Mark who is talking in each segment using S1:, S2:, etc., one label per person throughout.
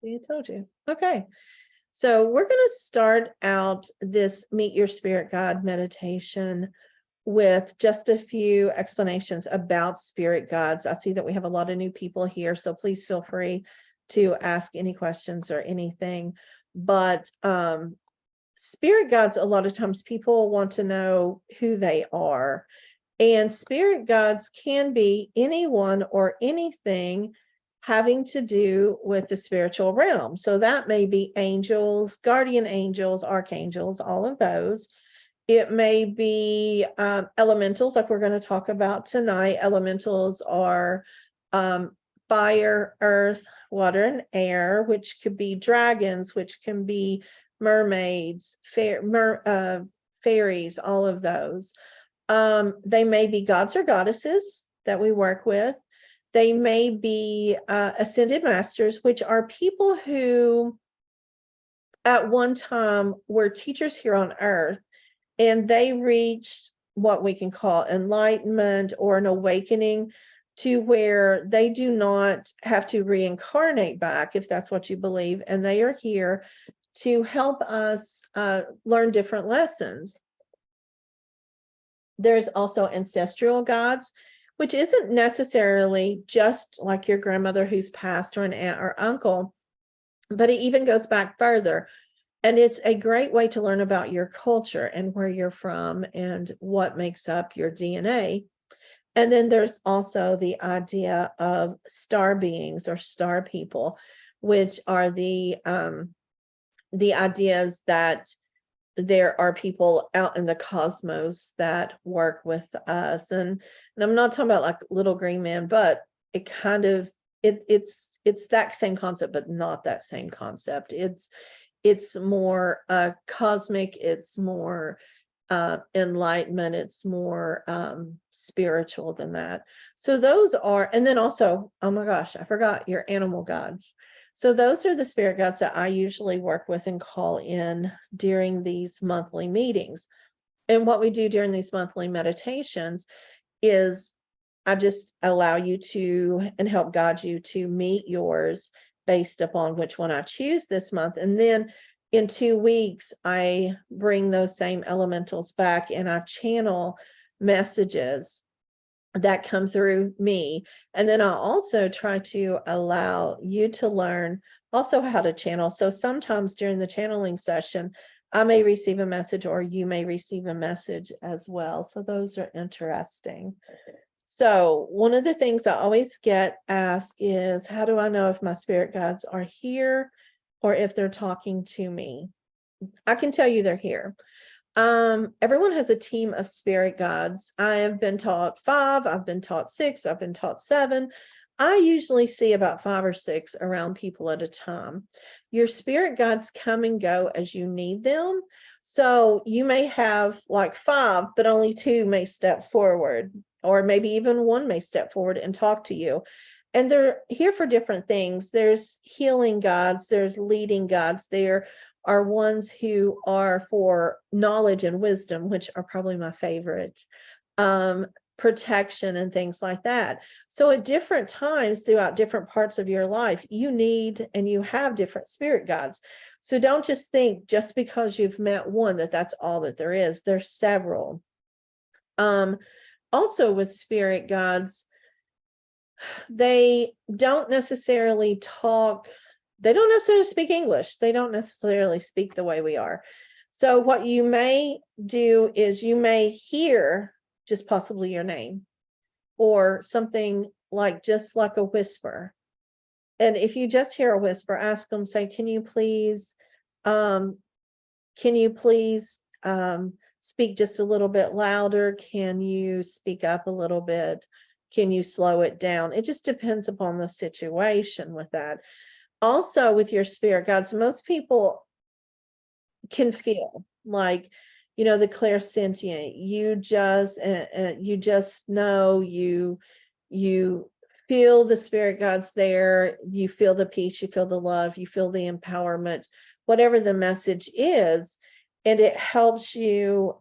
S1: See, I told you. Okay. So we're going to start out this Meet Your Spirit Guide meditation with just a few explanations about spirit guides. I see that we have a lot of new people here, so please feel free to ask any questions or anything. But spirit guides, a lot of times people want to know who they are. And spirit guides can be anyone or anything having to do with the spiritual realm. So that may be angels, guardian angels, archangels, all of those. It may be elementals, like we're going to talk about tonight. Elementals are fire, earth, water, and air, which could be dragons, which can be mermaids, fairies, all of those. They may be gods or goddesses that we work with. They may be ascended masters, which are people who at one time were teachers here on earth, and they reached what we can call enlightenment or an awakening to where they do not have to reincarnate back, if that's what you believe, and they are here to help us learn different lessons. There's also ancestral gods, which isn't necessarily just like your grandmother who's passed or an aunt or uncle, but it even goes back further. And it's a great way to learn about your culture and where you're from and what makes up your DNA. And then there's also the idea of star beings or star people, which are the ideas that there are people out in the cosmos that work with us. And I'm not talking about like little green man, but it kind of, it's that same concept, but not that same concept. It's more cosmic, it's more enlightenment, it's more spiritual than that. So those are, and then also, oh my gosh, I forgot your animal gods. So those are the spirit guides that I usually work with and call in during these monthly meetings. And what we do during these monthly meditations is I just allow you to and help guide you to meet yours based upon which one I choose this month. And then in 2 weeks, I bring those same elementals back and I channel messages that come through me. And then I also try to allow you to learn also how to channel. So sometimes during the channeling session, I may receive a message or you may receive a message as well. So those are interesting. So one of the things I always get asked is, how do I know if my spirit guides are here or if they're talking to me? I can tell you they're here. Everyone has a team of spirit guides. I have been taught 5, I've been taught 6, I've been taught 7. I usually see about 5 or 6 around people at a time. Your spirit guides come and go as you need them. So you may have like 5, but only 2 may step forward, or maybe even 1 may step forward and talk to you. And they're here for different things. There's healing guides, there's leading guides, there are ones who are for knowledge and wisdom, which are probably my favorite, protection and things like that. So at different times throughout different parts of your life, you need and you have different spirit guides. So don't just think just because you've met one that that's all that there is. There's several. Also with spirit guides, they don't necessarily talk. They don't necessarily speak English. They don't necessarily speak the way we are. So what you may do is you may hear just possibly your name or something like just like a whisper. And if you just hear a whisper, ask them, say, can you please speak just a little bit louder? Can you speak up a little bit? Can you slow it down? It just depends upon the situation with that. Also with your spirit guides, most people can feel like, you know, the clairsentient, you just know, you feel the spirit guides there, you feel the peace, you feel the love, you feel the empowerment, whatever the message is, and it helps you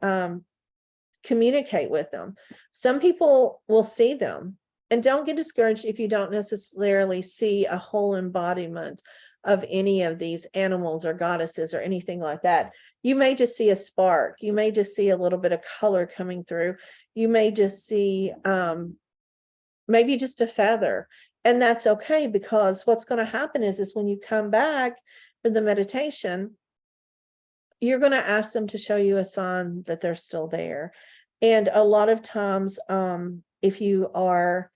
S1: communicate with them. Some people will see them. And don't get discouraged if you don't necessarily see a whole embodiment of any of these animals or goddesses or anything like that. You may just see a spark. You may just see a little bit of color coming through. You may just see maybe just a feather. And that's okay, because what's going to happen is when you come back for the meditation, you're going to ask them to show you a sign that they're still there. And a lot of times, if you are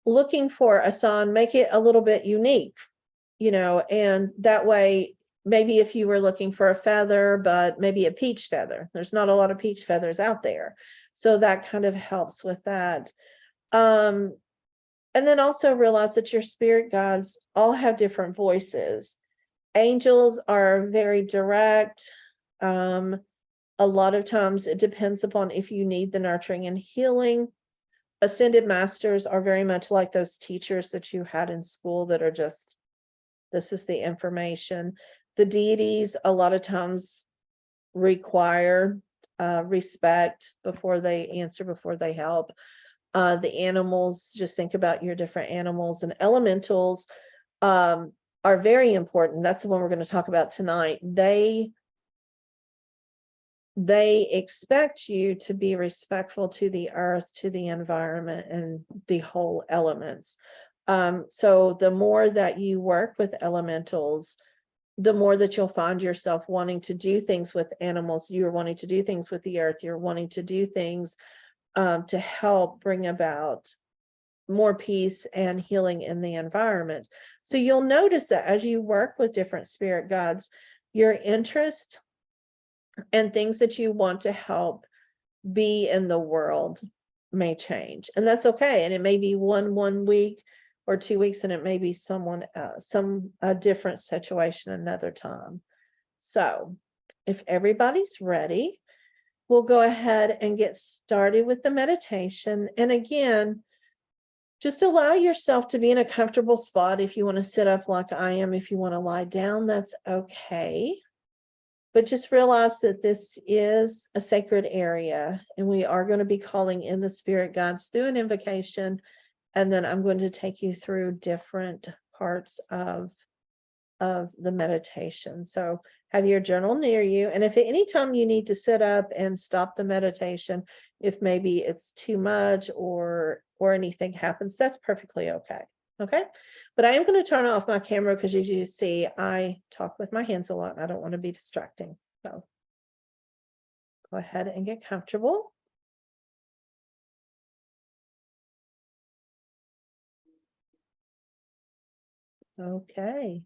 S1: looking for a sign, make it a little bit unique, and that way, maybe if you were looking for a feather, but maybe a peach feather, there's not a lot of peach feathers out there. So that kind of helps with that. And then also realize that your spirit guides all have different voices. Angels are very direct. A lot of times it depends upon if you need the nurturing and healing. Ascended masters are very much like those teachers that you had in school that are just, this is the information. The deities a lot of times require respect before they answer, before they help. The animals, just think about your different animals, and elementals are very important. That's the one we're going to talk about tonight. They expect you to be respectful to the earth, to the environment, and the whole elements. So the more that you work with elementals, the more that you'll find yourself wanting to do things with animals. You're wanting to do things with the earth. You're wanting to do things to help bring about more peace and healing in the environment. So you'll notice that as you work with different spirit guides, your interest and things that you want to help be in the world may change, and that's okay. And it may be one week or 2 weeks, and it may be someone else, a different situation another time. So if everybody's ready, we'll go ahead and get started with the meditation. And again, just allow yourself to be in a comfortable spot. If you want to sit up like I am, if you want to lie down, that's okay. But just realize that this is a sacred area, and we are going to be calling in the spirit guides through an invocation. And then I'm going to take you through different parts of the meditation. So have your journal near you. And if at any time you need to sit up and stop the meditation, if maybe it's too much or anything happens, that's perfectly okay. Okay. But I am going to turn off my camera because, as you see, I talk with my hands a lot and I don't want to be distracting. So go ahead and get comfortable. Okay.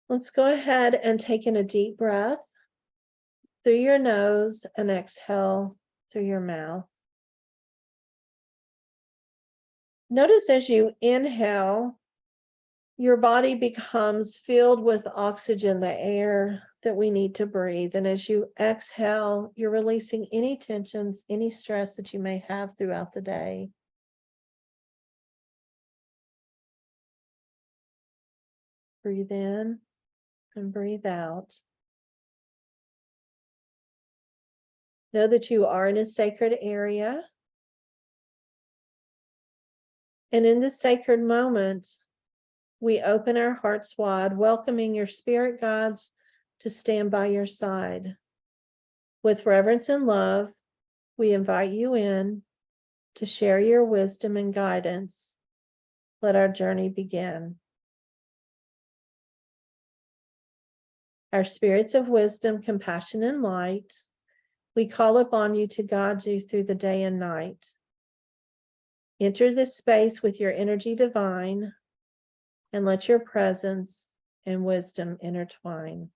S1: Let's go ahead and take in a deep breath through your nose and exhale through your mouth. Notice as you inhale, your body becomes filled with oxygen, the air that we need to breathe. And as you exhale, you're releasing any tensions, any stress that you may have throughout the day. Breathe in and breathe out. Know that you are in a sacred area. And in this sacred moment, we open our hearts wide, welcoming your spirit guides to stand by your side. With reverence and love, we invite you in to share your wisdom and guidance. Let our journey begin. Our spirits of wisdom, compassion, and light, we call upon you to guide you through the day and night. Enter this space with your energy divine, and let your presence and wisdom intertwine.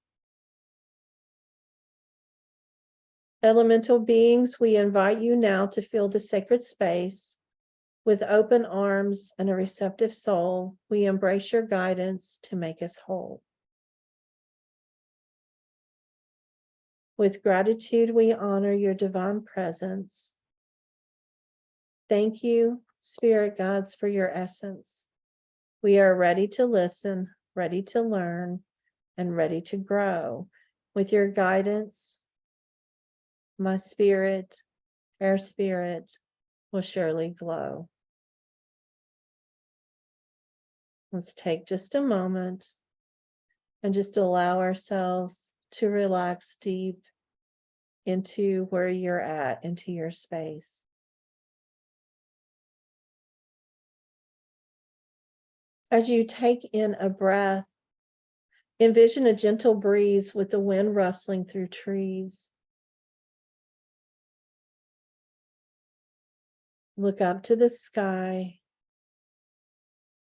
S1: Elemental beings, we invite you now to fill the sacred space. With open arms and a receptive soul, we embrace your guidance to make us whole. With gratitude, we honor your divine presence. Thank you, spirit guides, for your essence. We are ready to listen, ready to learn, and ready to grow. With your guidance, my spirit, our spirit, will surely glow. Let's take just a moment and just allow ourselves to relax deep into where you're at, into your space. As you take in a breath, envision a gentle breeze with the wind rustling through trees. Look up to the sky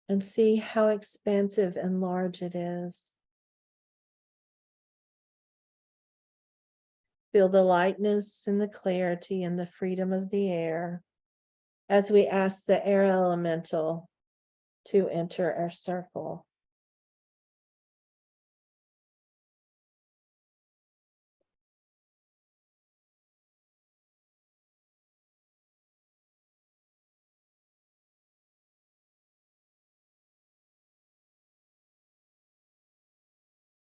S1: and see how expansive and large it is. Feel the lightness and the clarity and the freedom of the air as we ask the air elemental to enter our circle.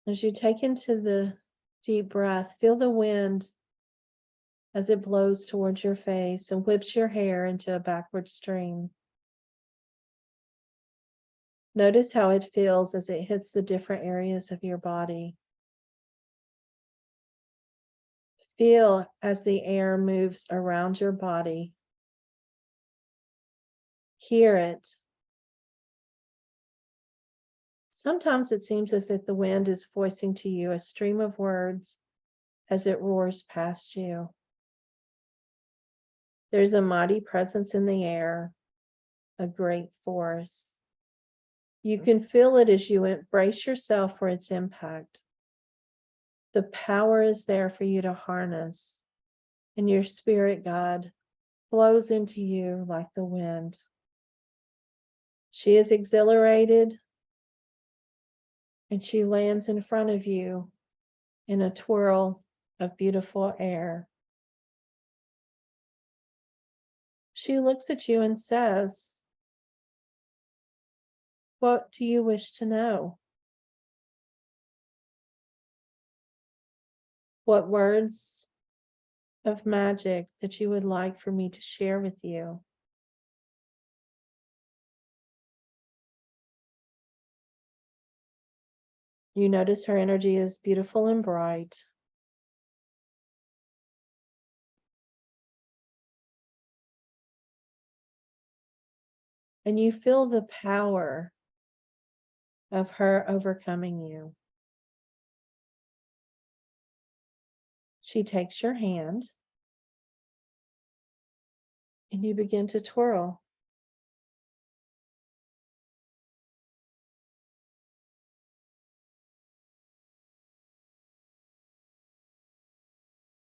S1: As you take into the deep breath, feel the wind as it blows towards your face and whips your hair into a backward stream. Notice how it feels as it hits the different areas of your body. Feel as the air moves around your body. Hear it. Sometimes it seems as if the wind is voicing to you a stream of words as it roars past you. There's a mighty presence in the air, a great force. You can feel it as you embrace yourself for its impact. The power is there for you to harness, and your spirit guide flows into you like the wind. She is exhilarated, and she lands in front of you in a twirl of beautiful air. She looks at you and says, "What do you wish to know? What words of magic that you would like for me to share with you?" You notice her energy is beautiful and bright. And you feel the power of her overcoming you. She takes your hand and you begin to twirl.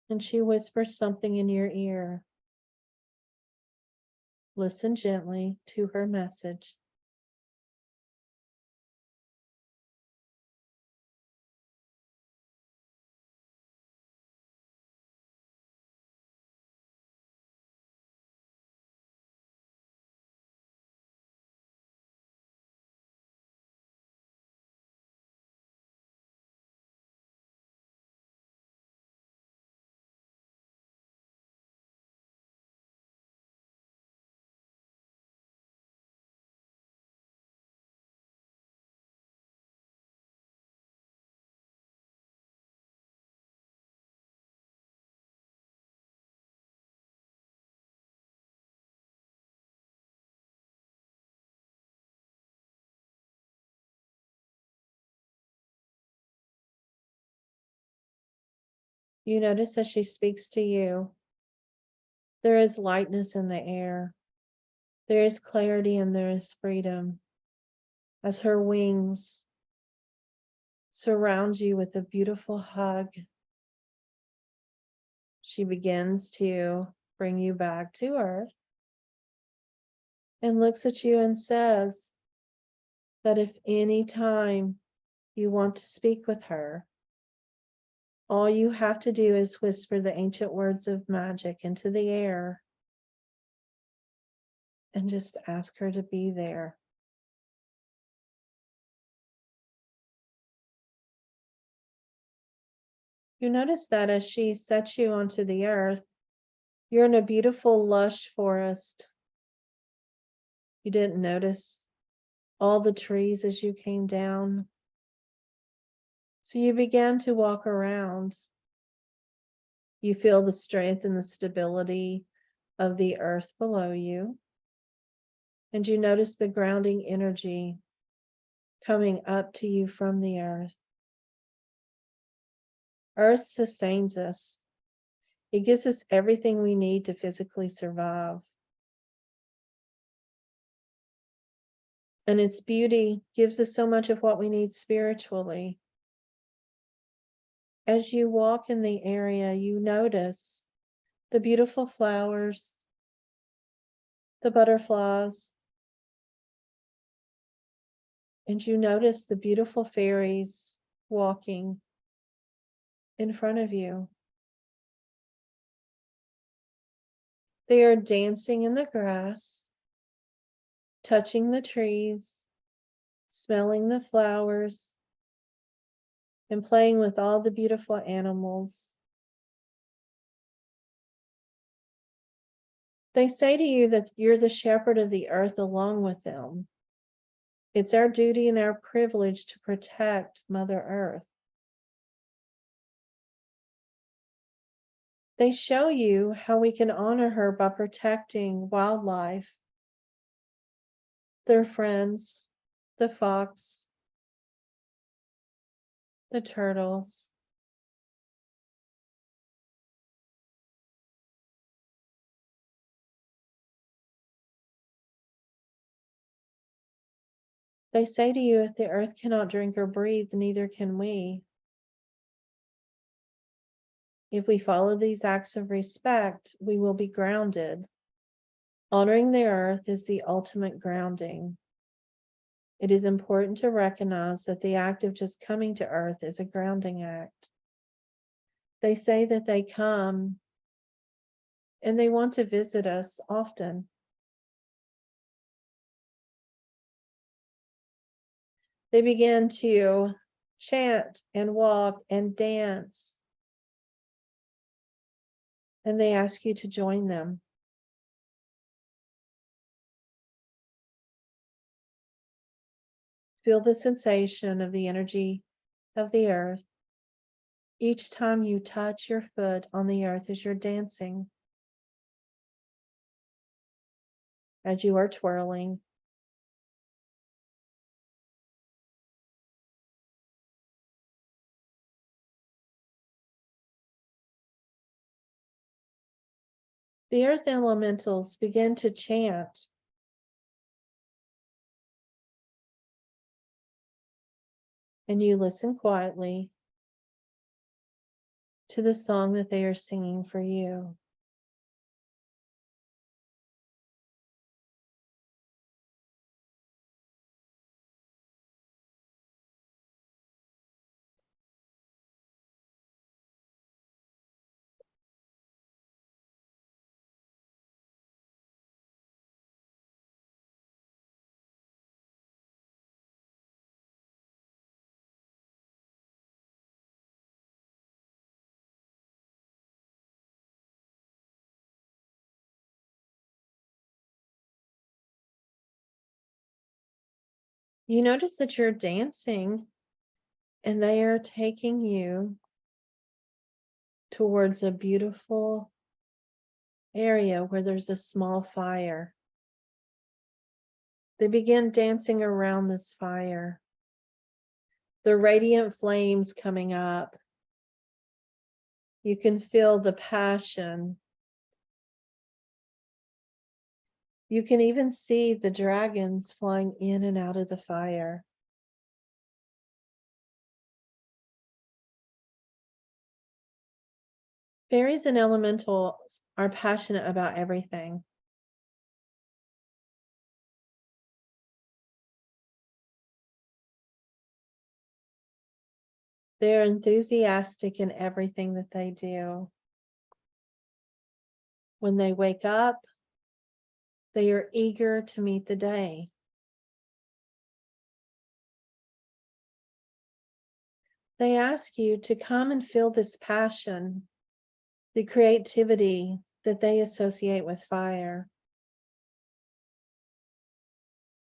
S1: And she whispers something in your ear. Listen gently to her message. You notice as she speaks to you, there is lightness in the air. There is clarity and there is freedom as her wings surround you with a beautiful hug. She begins to bring you back to earth and looks at you and says that if any time you want to speak with her, all you have to do is whisper the ancient words of magic into the air and just ask her to be there. You notice that as she sets you onto the earth, you're in a beautiful, lush forest. You didn't notice all the trees as you came down. So you began to walk around. You feel the strength and the stability of the earth below you. And you notice the grounding energy coming up to you from the earth. Earth sustains us. It gives us everything we need to physically survive. And its beauty gives us so much of what we need spiritually. As you walk in the area, you notice the beautiful flowers, the butterflies, and you notice the beautiful fairies walking in front of you. They are dancing in the grass, touching the trees, smelling the flowers, and playing with all the beautiful animals. They say to you that you're the shepherd of the earth along with them. It's our duty and our privilege to protect Mother Earth. They show you how we can honor her by protecting wildlife, their friends, the fox, the turtles. They say to you, if the earth cannot drink or breathe, neither can we. If we follow these acts of respect, we will be grounded. Honoring the earth is the ultimate grounding. It is important to recognize that the act of just coming to earth is a grounding act. They say that they come and they want to visit us often. They begin to chant and walk and dance, and they ask you to join them. Feel the sensation of the energy of the earth each time you touch your foot on the earth as you're dancing, as you are twirling. The earth elementals begin to chant. And you listen quietly to the song that they are singing for you. You notice that you're dancing and they are taking you towards a beautiful area where there's a small fire. They begin dancing around this fire. The radiant flames coming up. You can feel the passion. You can even see the dragons flying in and out of the fire. Fairies and elementals are passionate about everything. They're enthusiastic in everything that they do. When they wake up, they are eager to meet the day. They ask you to come and feel this passion, the creativity that they associate with fire.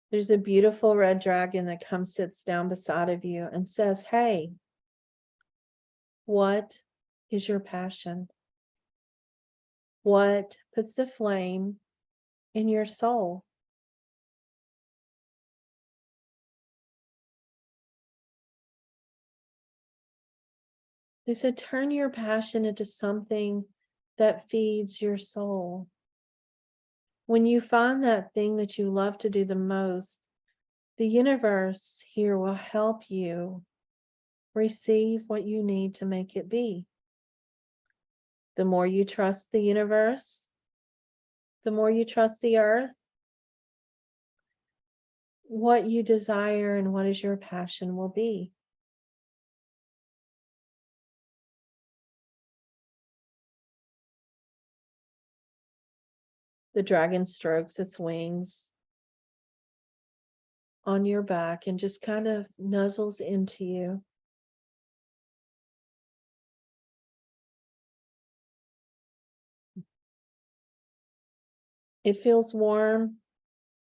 S1: There's a beautiful red dragon that comes, sits down beside of you and says, "Hey, what is your passion? What puts the flame in your soul?" They said, "Turn your passion into something that feeds your soul. When you find that thing that you love to do the most, the universe here will help you receive what you need to make it be. The more you trust the universe, the more you trust the earth, what you desire and what is your passion will be." The dragon strokes its wings on your back and just kind of nuzzles into you. It feels warm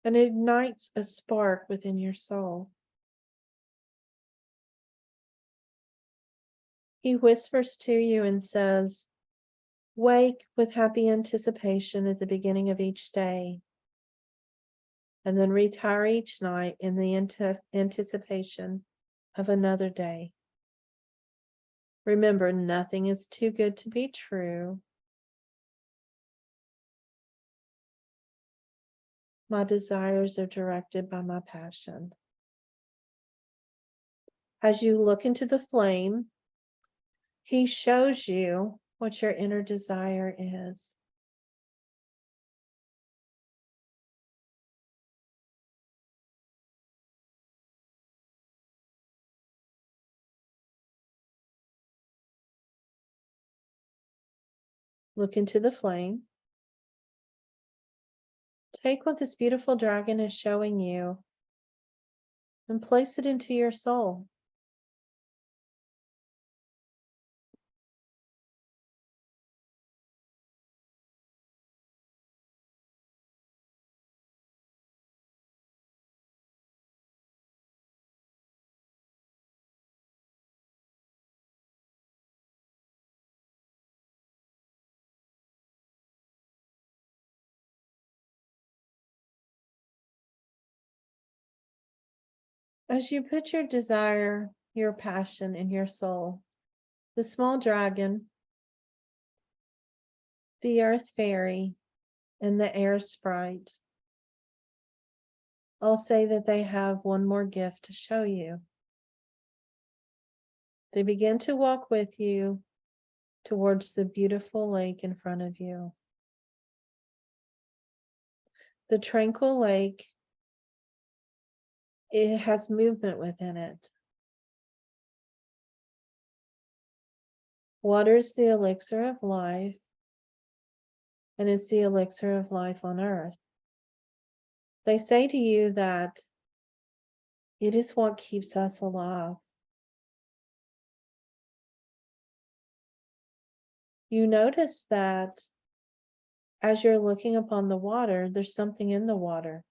S1: and it ignites a spark within your soul. He whispers to you and says, "Wake with happy anticipation at the beginning of each day, and then retire each night in the anticipation of another day. Remember, nothing is too good to be true. My desires are directed by my passion." As you look into the flame, he shows you what your inner desire is. Look into the flame. Take what this beautiful dragon is showing you and place it into your soul. As you put your desire, your passion in your soul, the small dragon, the earth fairy, and the air sprite all say that they have one more gift to show you. They begin to walk with you towards the beautiful lake in front of you. The tranquil lake, it has movement within it. Water is the elixir of life, and it's the elixir of life on earth. They say to you that it is what keeps us alive. You notice that as you're looking upon the water, there's something in the water.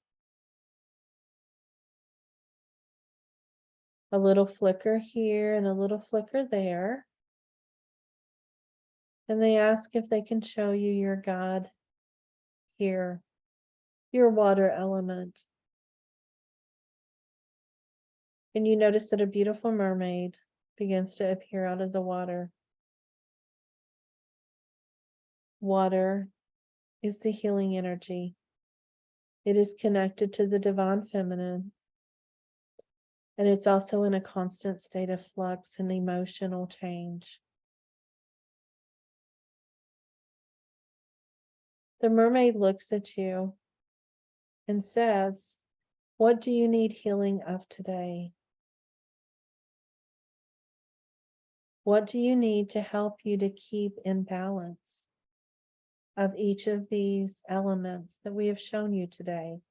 S1: A little flicker here and a little flicker there. And they ask if they can show you your God here, your water element. And you notice that a beautiful mermaid begins to appear out of the water. Water is the healing energy. It is connected to the divine feminine. And it's also in a constant state of flux and emotional change. The mermaid looks at you and says, "What do you need healing of today? What do you need to help you to keep in balance of each of these elements that we have shown you today?"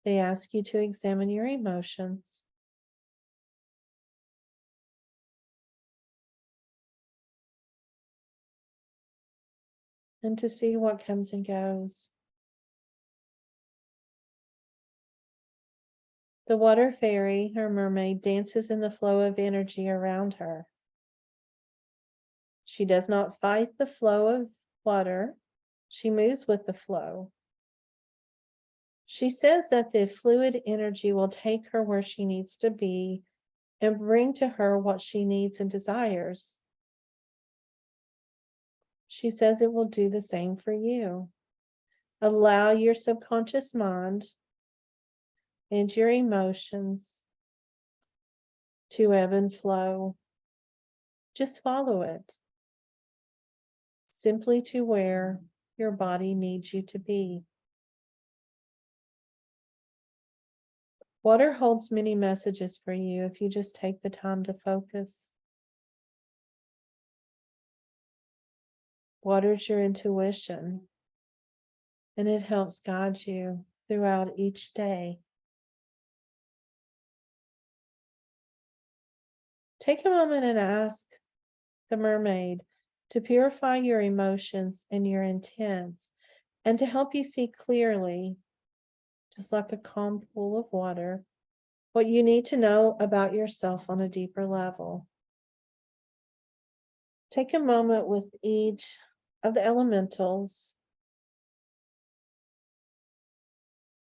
S1: They ask you to examine your emotions. and to see what comes and goes. The water fairy, her mermaid, dances in the flow of energy around her. She does not fight the flow of water. She moves with the flow. She says that the fluid energy will take her where she needs to be and bring to her what she needs and desires. She says it will do the same for you. Allow your subconscious mind and your emotions to ebb and flow. Just follow it, simply to where your body needs you to be. Water holds many messages for you if you just take the time to focus. Water's your intuition, and it helps guide you throughout each day. Take a moment and ask the mermaid to purify your emotions and your intents and to help you see clearly, just like a calm pool of water, what you need to know about yourself on a deeper level. Take a moment with each of the elementals.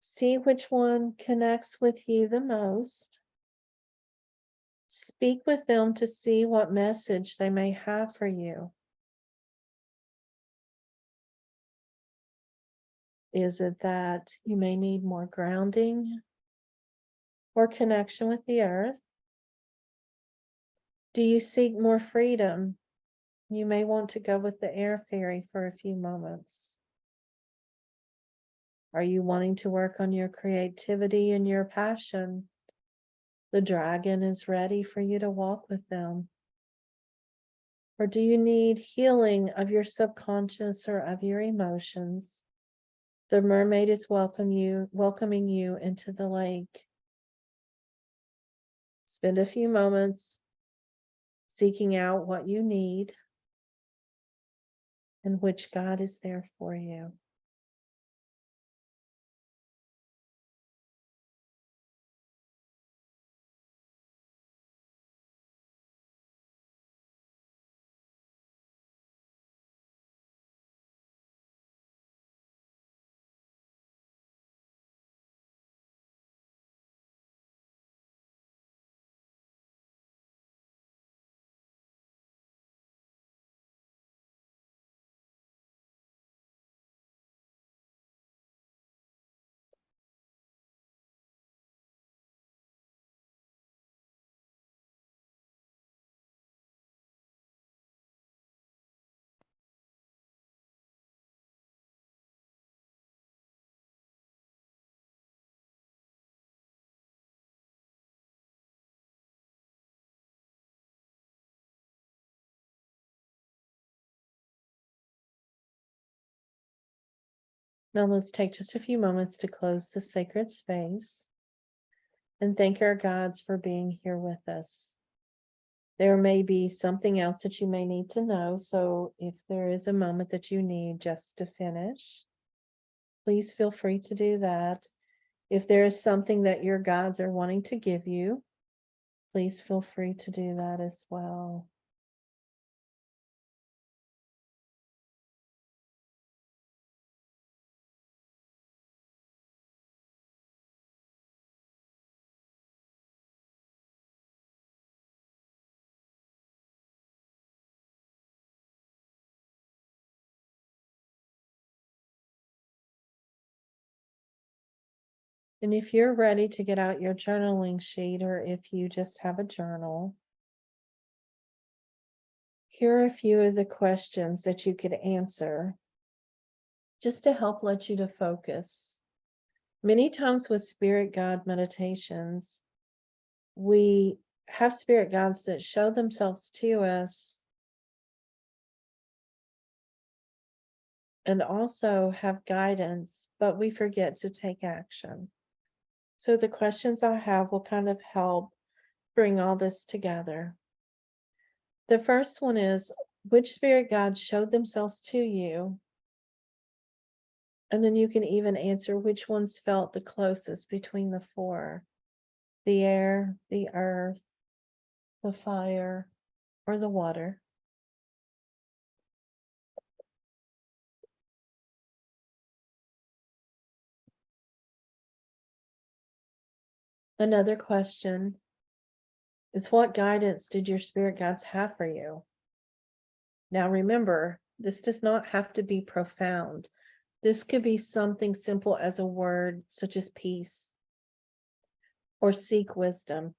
S1: See which one connects with you the most. Speak with them to see what message they may have for you. Is it that you may need more grounding or connection with the earth? Do you seek more freedom? You may want to go with the air fairy for a few moments. Are you wanting to work on your creativity and your passion? The dragon is ready for you to walk with them. Or do you need healing of your subconscious or of your emotions? The mermaid is welcoming you into the lake. Spend a few moments seeking out what you need and which God is there for you. Now let's take just a few moments to close the sacred space and thank our guides for being here with us. There may be something else that you may need to know, so if there is a moment that you need just to finish, please feel free to do that. If there is something that your guides are wanting to give you, please feel free to do that as well. And if you're ready to get out your journaling sheet, or if you just have a journal, here are a few of the questions that you could answer just to help let you to focus. Many times with spirit guide meditations, we have spirit guides that show themselves to us and also have guidance, but we forget to take action. So the questions I have will kind of help bring all this together. The first one is, which spirit guides showed themselves to you And then you can even answer which ones felt the closest between the four: the air, the earth, the fire, or the water. Another question is, what guidance did your spirit guides have for you? Now remember, this does not have to be profound. This could be something simple as a word such as peace, or seek wisdom,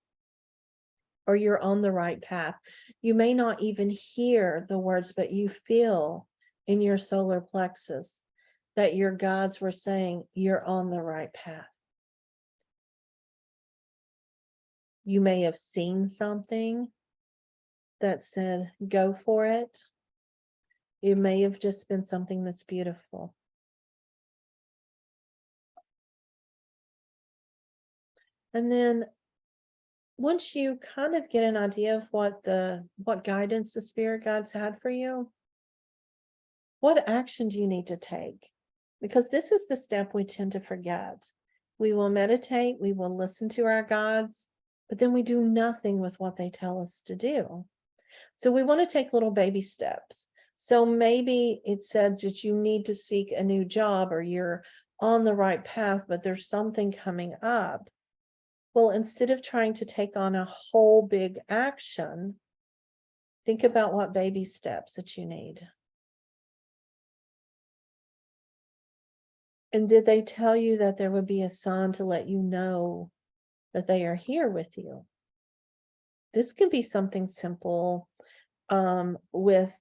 S1: or you're on the right path. You may not even hear the words, but you feel in your solar plexus that your guides were saying you're on the right path. You may have seen something that said, go for it. It may have just been something that's beautiful. And then once you kind of get an idea of what guidance the spirit guides had for you, what action do you need to take? Because this is the step we tend to forget. We will meditate, we will listen to our guides, but then we do nothing with what they tell us to do. So we want to take little baby steps. So maybe it said that you need to seek a new job, or you're on the right path, but there's something coming up. Well, instead of trying to take on a whole big action, think about what baby steps that you need. And did they tell you that there would be a sign to let you know that they are here with you? This can be something simple with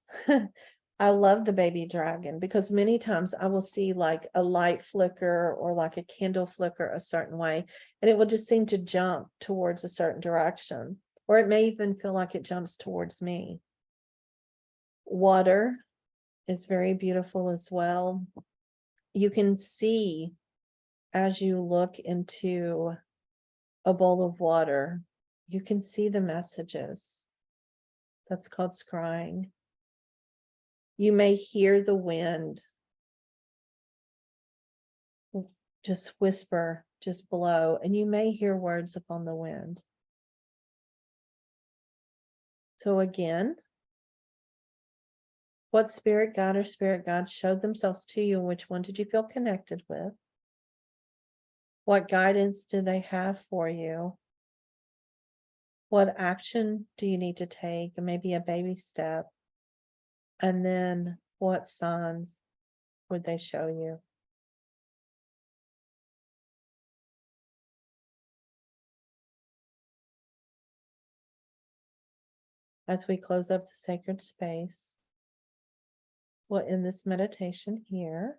S1: I love the baby dragon, because many times I will see like a light flicker or like a candle flicker a certain way, and it will just seem to jump towards a certain direction, or it may even feel like it jumps towards me. Water is very beautiful as well. You can see as you look into a bowl of water, you can see the messages. That's called scrying. You may hear the wind just whisper, just blow, and you may hear words upon the wind. So again, what spirit guide or spirit guides showed themselves to you, and which one did you feel connected with? What guidance do they have for you? What action do you need to take? And maybe a baby step. And then what signs would they show you? As we close up the sacred space, we'll end this meditation here.